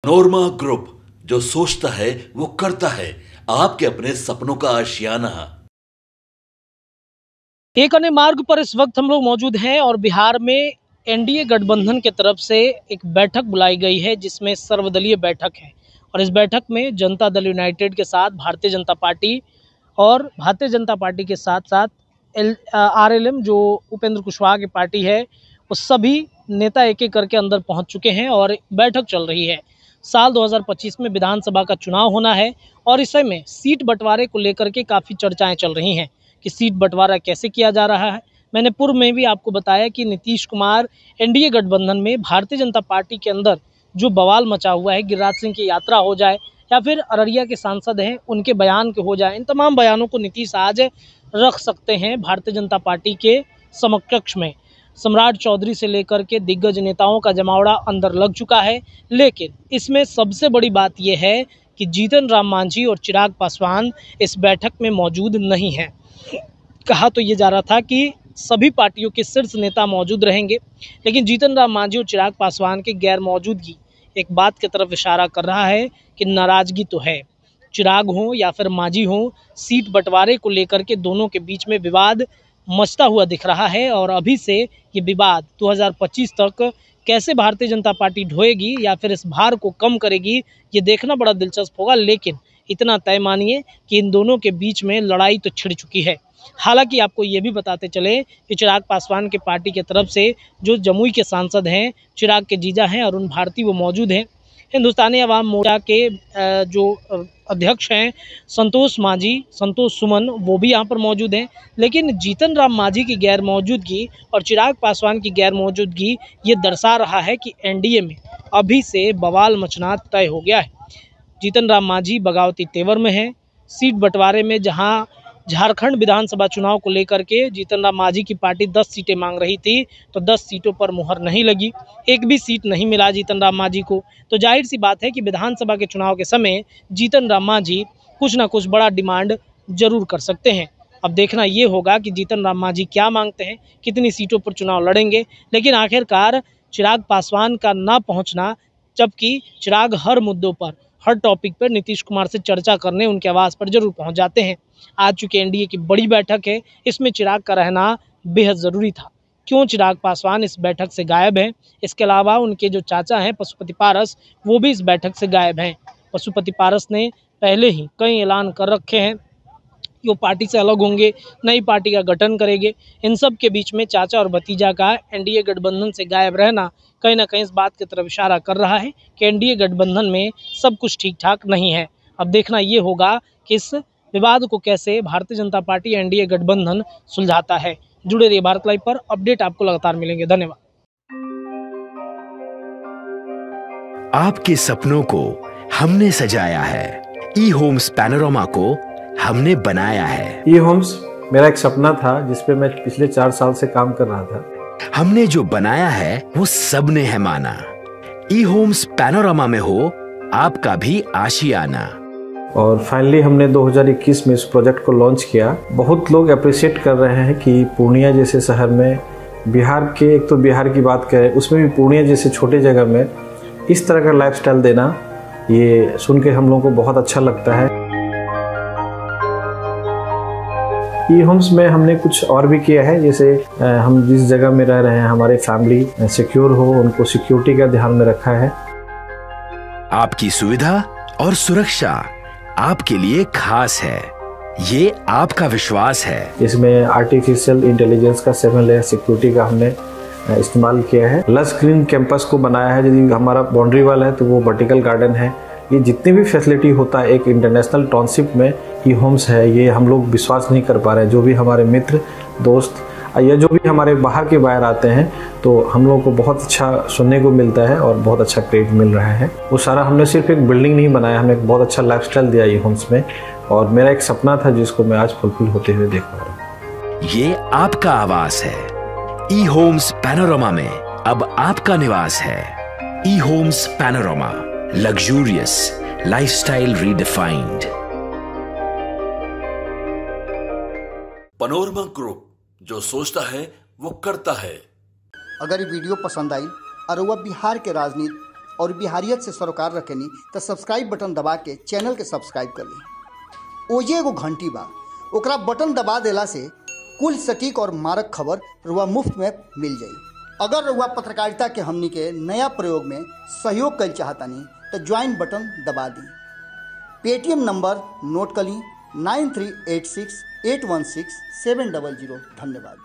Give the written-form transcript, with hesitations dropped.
Panorama group, जो सोचता है वो करता है। आपके अपने सपनों का आशियाना। एक अन्य मार्ग पर इस वक्त हम लोग मौजूद हैं और बिहार में एनडीए गठबंधन की तरफ से एक बैठक बुलाई गई है, जिसमें सर्वदलीय बैठक है। और इस बैठक में जनता दल यूनाइटेड के साथ भारतीय जनता पार्टी और भारतीय जनता पार्टी के साथ साथ आरएलएम जो उपेंद्र कुशवाहा की पार्टी है, वो सभी नेता एक एक करके अंदर पहुंच चुके हैं और बैठक चल रही है। साल 2025 में विधानसभा का चुनाव होना है और इस समय सीट बंटवारे को लेकर के काफ़ी चर्चाएं चल रही हैं कि सीट बंटवारा कैसे किया जा रहा है। मैंने पूर्व में भी आपको बताया कि नीतीश कुमार एनडीए गठबंधन में भारतीय जनता पार्टी के अंदर जो बवाल मचा हुआ है, गिरिराज सिंह की यात्रा हो जाए या फिर अररिया के सांसद हैं उनके बयान के हो जाए, इन तमाम बयानों को नीतीश आज रख सकते हैं भारतीय जनता पार्टी के समकक्ष में। सम्राट चौधरी से लेकर के दिग्गज नेताओं का जमावड़ा अंदर लग चुका है, लेकिन इसमें सबसे बड़ी बात यह है कि जीतन राम मांझी और चिराग पासवान इस बैठक में मौजूद नहीं हैं। कहा तो ये जा रहा था कि सभी पार्टियों के शीर्ष नेता मौजूद रहेंगे, लेकिन जीतन राम मांझी और चिराग पासवान की गैर मौजूदगी एक बात की तरफ इशारा कर रहा है कि नाराजगी तो है। चिराग हो या फिर मांझी हो, सीट बंटवारे को लेकर के दोनों के बीच में विवाद मचता हुआ दिख रहा है और अभी से ये विवाद 2025 तक कैसे भारतीय जनता पार्टी ढोएगी या फिर इस भार को कम करेगी, ये देखना बड़ा दिलचस्प होगा। लेकिन इतना तय मानिए कि इन दोनों के बीच में लड़ाई तो छिड़ चुकी है। हालांकि आपको ये भी बताते चले कि चिराग पासवान के पार्टी की तरफ से जो जमुई के सांसद हैं, चिराग के जीजा हैं अरुण भारती, वो मौजूद हैं। हिंदुस्तानी अवाम मोर्चा के जो अध्यक्ष हैं संतोष सुमन, वो भी यहाँ पर मौजूद हैं। लेकिन जीतन राम मांझी की गैर मौजूदगी और चिराग पासवान की गैर मौजूदगी ये दर्शा रहा है कि एनडीए में अभी से बवाल मचना तय हो गया है। जीतन राम मांझी बगावती तेवर में हैं। सीट बंटवारे में जहां झारखंड विधानसभा चुनाव को लेकर के जीतन राम मांझी की पार्टी 10 सीटें मांग रही थी, तो 10 सीटों पर मुहर नहीं लगी, एक भी सीट नहीं मिला जीतन राम मांझी को। तो जाहिर सी बात है कि विधानसभा के चुनाव के समय जीतन राम मांझी कुछ ना कुछ बड़ा डिमांड जरूर कर सकते हैं। अब देखना ये होगा कि जीतन राम मांझी क्या मांगते हैं, कितनी सीटों पर चुनाव लड़ेंगे। लेकिन आखिरकार चिराग पासवान का ना पहुँचना, जबकि चिराग हर मुद्दों पर, हर टॉपिक पर नीतीश कुमार से चर्चा करने उनके आवास पर जरूर पहुंच जाते हैं। आज चूंकि एनडीए की बड़ी बैठक है, इसमें चिराग का रहना बेहद ज़रूरी था। क्यों चिराग पासवान इस बैठक से गायब हैं? इसके अलावा उनके जो चाचा हैं पशुपति पारस, वो भी इस बैठक से गायब हैं। पशुपति पारस ने पहले ही कई ऐलान कर रखे हैं कि वो पार्टी से अलग होंगे, नई पार्टी का गठन करेंगे। इन सब के बीच में चाचा और भतीजा का एनडीए गठबंधन से गायब रहना कहीं ना कहीं इस बात की तरफ इशारा कर रहा है कि एनडीए गठबंधन में सब कुछ ठीक ठाक नहीं है। अब देखना ये होगा कि इस विवाद को कैसे भारतीय जनता पार्टी एनडीए गठबंधन सुलझाता है। जुड़े रहिए भारत लाइव पर, अपडेट आपको लगातार मिलेंगे। धन्यवाद। आपके सपनों को हमने सजाया है, ई होम्स पैनोरमा को हमने बनाया है। ई होम्स मेरा एक सपना था जिसपे मैं पिछले 4 साल से काम कर रहा था। हमने जो बनाया है वो सबने है माना। ई होम्स पैनोरमा में हो आपका भी आशियाना। और फाइनली हमने 2021 में इस प्रोजेक्ट को लॉन्च किया। बहुत लोग अप्रिशिएट कर रहे हैं कि पूर्णिया जैसे शहर में, बिहार के, एक तो बिहार की बात करें उसमें भी पूर्णिया जैसे छोटे जगह में इस तरह का लाइफस्टाइल देना, ये सुन के हम लोगों को बहुत अच्छा लगता है। ई होम्स में हमने कुछ और भी किया है, जैसे हम जिस जगह में रह रहे हैं हमारे फैमिली सिक्योर हो, उनको सिक्योरिटी का ध्यान में रखा है। आपकी सुविधा और सुरक्षा आपके लिए खास है, ये आपका विश्वास है। इसमें आर्टिफिशियल इंटेलिजेंस का 7 लेयर सिक्योरिटी का हमने इस्तेमाल किया है। लस ग्रीन कैंपस को बनाया है। यदि हमारा बाउंड्री वाल है तो वो वर्टिकल गार्डन है। ये जितनी भी फैसिलिटी होता है एक इंटरनेशनल टाउनशिप में, ई होम्स है, ये हम लोग विश्वास नहीं कर पा रहे हैं। जो भी हमारे मित्र दोस्त या जो भी हमारे बाहर के बाहर आते हैं, तो हम लोगों को बहुत अच्छा सुनने को मिलता है और बहुत अच्छा क्रेडिट मिल रहा है। वो सारा हमने सिर्फ एक बिल्डिंग नहीं बनाया, हमने एक बहुत अच्छा लाइफस्टाइल दिया ई होम्स में। और मेरा एक सपना था जिसको मैं आज फुलफिल होते हुए देख पा रहा हूँ। ये आपका आवास है। ई होम्स पैनोरमा में अब आपका निवास है। E homes panorama, luxurious lifestyle redefined. Panorama group, जो सोचता है वो करता है। अगर ये वीडियो पसंद आई और वह बिहार के राजनीति और बिहारियत से सरोकार रखेनी तो सब्सक्राइब बटन दबा के चैनल के सब्सक्राइब कर ली। ओजे एगो घंटी बा, ओकरा बटन दबा देला से कुल सटीक और मारक खबर रुआ मुफ्त में मिल जाई। अगर रुआ पत्रकारिता के हमनी के नया प्रयोग में सहयोग कर चाहतानी तो ज्वाइन बटन दबा दी। पेटीएम नंबर नोट कर ली 9386816700। धन्यवाद।